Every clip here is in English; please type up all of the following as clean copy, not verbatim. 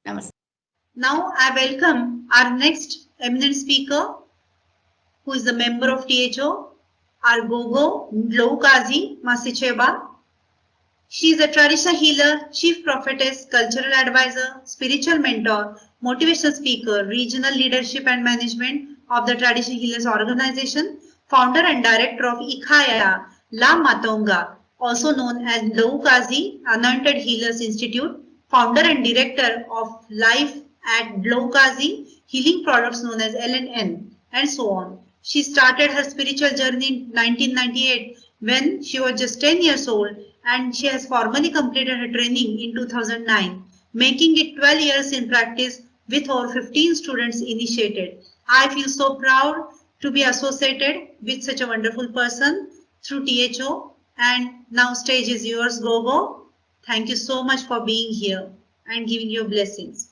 Namaste. Now I welcome our next eminent speaker, who is a member of THO, our Gogo Ndloukazi Masechaba. She is a traditional healer, chief prophetess, cultural advisor, spiritual mentor, motivational speaker, regional leadership and management of the Traditional Healers Organization, founder and director of Ikaya La Matonga, also known as Ndloukazi Anointed Healers Institute, founder and director of Life at Ndloukazi Healing Products known as LNN, and so on. She started her spiritual journey in 1998 when she was just 10 years old, and she has formally completed her training in 2009, making it 12 years in practice with over 15 students initiated. I feel so proud to be associated with such a wonderful person through THO, and now stage is yours, Gogo. Thank you so much for being here and giving your blessings.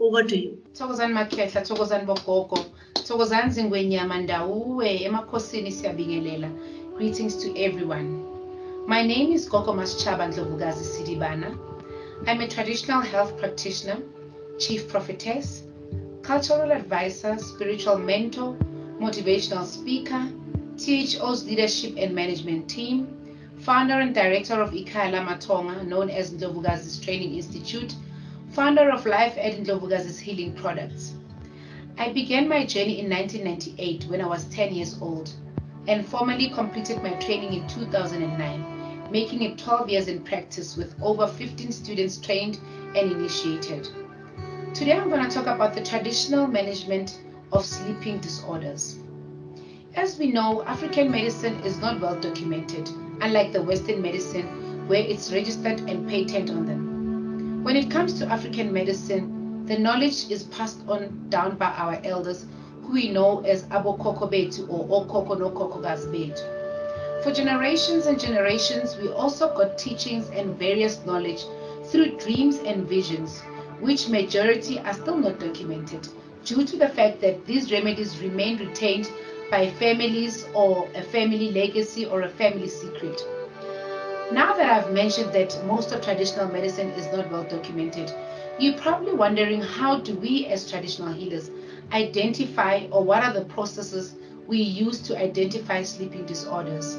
Over to you. Thokozani Makhehla, thokozani bogogo, thokozani zingwenyama ndawuwe emakhosini siyabingelela. Greetings to everyone. My name is Gogo Masechaba Ndlovukazi Sidibana. I'm a traditional health practitioner, chief prophetess, cultural advisor, spiritual mentor, motivational speaker, THO's leadership and management team, founder and director of Ikaya La Matonga, known as Ndlovukazi's Training Institute, founder of Life at Ndlovukazi's Healing Products. I began my journey in 1998 when I was 10 years old and formally completed my training in 2009, making it 12 years in practice with over 15 students trained and initiated. Today I'm going to talk about the traditional management of sleeping disorders. As we know, African medicine is not well documented, unlike the Western medicine where it's registered and patent on them. When it comes to African medicine, the knowledge is passed on down by our elders, who we know as Abo Koko Betu or Okoko no Koko Betu. For generations and generations, we also got teachings and various knowledge through dreams and visions, which majority are still not documented due to the fact that these remedies remain retained by families or a family legacy or a family secret. Now that I've mentioned that most of traditional medicine is not well documented, you're probably wondering, how do we as traditional healers identify, or what are the processes we use to identify sleeping disorders?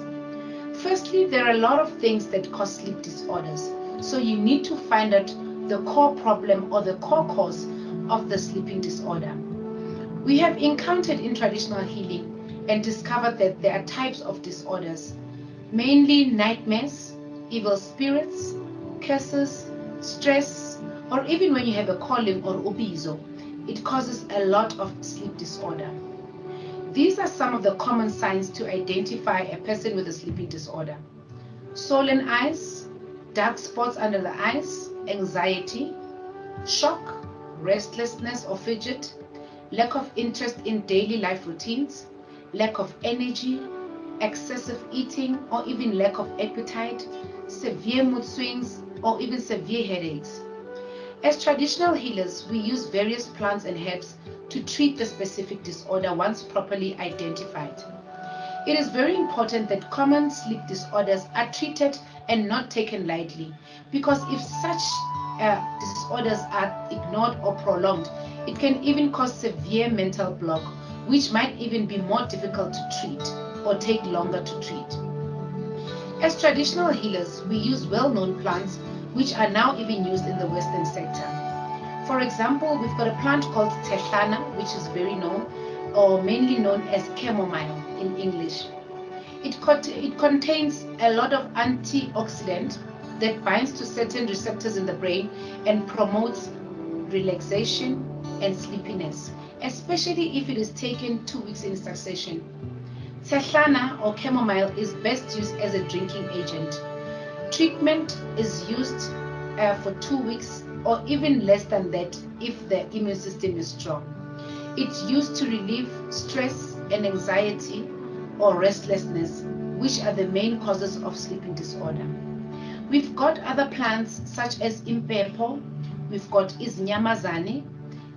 Firstly, there are a lot of things that cause sleep disorders, so you need to find out the core problem or the core cause of the sleeping disorder. We have encountered in traditional healing and discovered that there are types of disorders, mainly nightmares, evil spirits, curses, stress, or even when you have a calling or ubizo, it causes a lot of sleep disorder. These are some of the common signs to identify a person with a sleeping disorder: swollen eyes, dark spots under the eyes, anxiety, shock, restlessness or fidget, lack of interest in daily life routines, lack of energy, excessive eating or even lack of appetite, severe mood swings, or even severe headaches. As traditional healers, we use various plants and herbs to treat the specific disorder once properly identified. It is very important that common sleep disorders are treated and not taken lightly, because if such disorders are ignored or prolonged, it can even cause severe mental block, which might even be more difficult to treat or take longer to treat. As traditional healers, we use well-known plants which are now even used in the Western sector. For example, we've got a plant called Tehlana, which is very known, or mainly known as chamomile in English. It contains a lot of antioxidant that binds to certain receptors in the brain and promotes relaxation and sleepiness, especially if it is taken 2 weeks in succession. Tehlana or chamomile is best used as a drinking agent. Treatment is used for 2 weeks or even less than that if the immune system is strong. It's used to relieve stress and anxiety or restlessness, which are the main causes of sleeping disorder. We've got other plants such as impepho, we've got izinyamazane.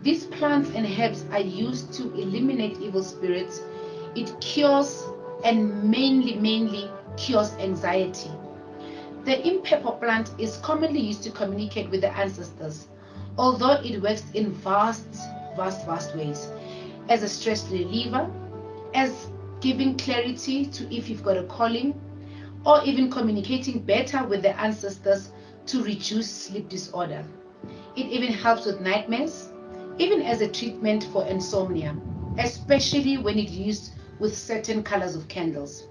These plants and herbs are used to eliminate evil spirits. It cures and mainly cures anxiety. The impepho plant is commonly used to communicate with the ancestors. although it works in vast ways as a stress reliever, as giving clarity to if you've got a calling, or even communicating better with the ancestors to reduce sleep disorder. It even helps with nightmares, even as a treatment for insomnia, especially when it's used with certain colors of candles.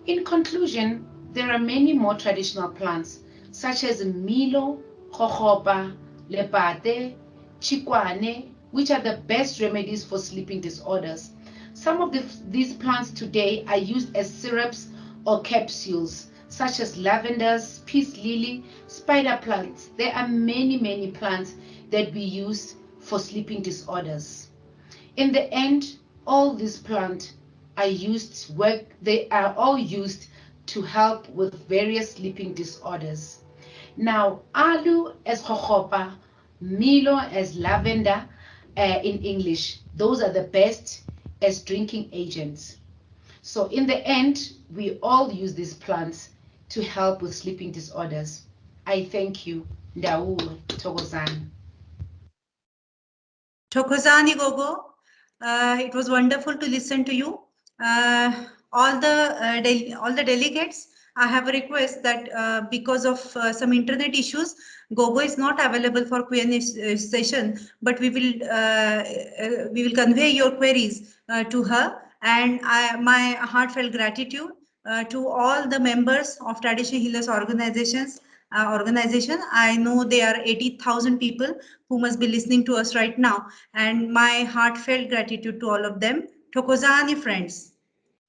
In conclusion, there are many more traditional plants such as Milo, Jojoba, Lepate, Chikwane, which are the best remedies for sleeping disorders. Some of these plants today are used as syrups or capsules, such as lavenders, peace lily, spider plants. There are many plants that we use for sleeping disorders. In the end, all these plants they are all used to help with various sleeping disorders. Now, alu as jojoba, milo as lavender in English, those are the best as drinking agents. So in the end, we all use these plants to help with sleeping disorders. I thank you. Ndau Togozan. Thokozani Gogo, it was wonderful to listen to you. All the delegates, I have a request that because of some internet issues, Gogo is not available for Q&A session, but we will convey your queries to her. And my heartfelt gratitude to all the members of Traditional Healers organization. I know there are 80,000 people who must be listening to us right now, and my heartfelt gratitude to all of them. Thokozani friends.